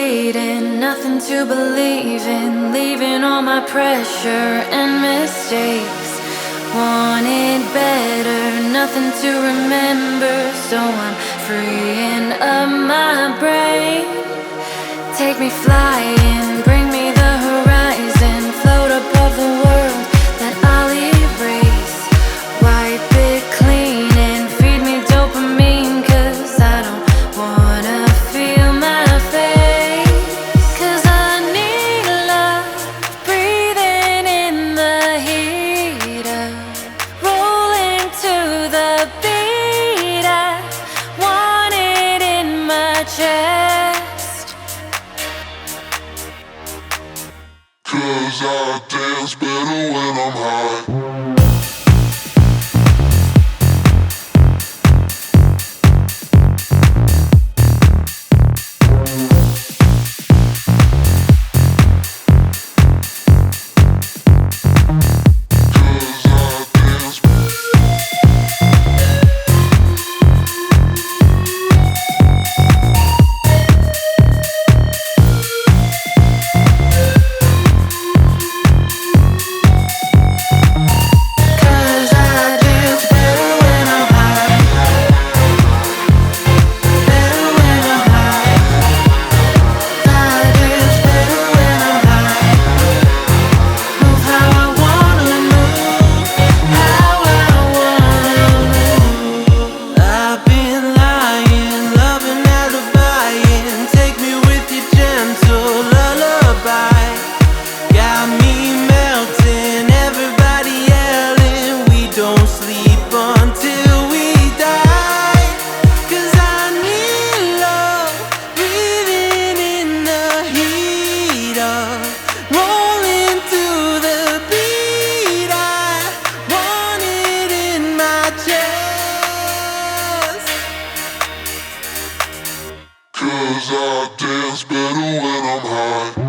bleeding, nothing to believe in, leaving all my pressure and mistakes. Wanted better, nothing to remember, so I'm freeing up my brain. Take me flying, bring me the horizon, float above the world that I'll erase. Wipe it clean and feed me dopamine, 'cause I don't wanna feel my face. 'Cause I need love, breathing in the heat of rolling to the beat. I want it in my chest. 'Cause I dance better when I'm high. Cause I dance better when I'm high.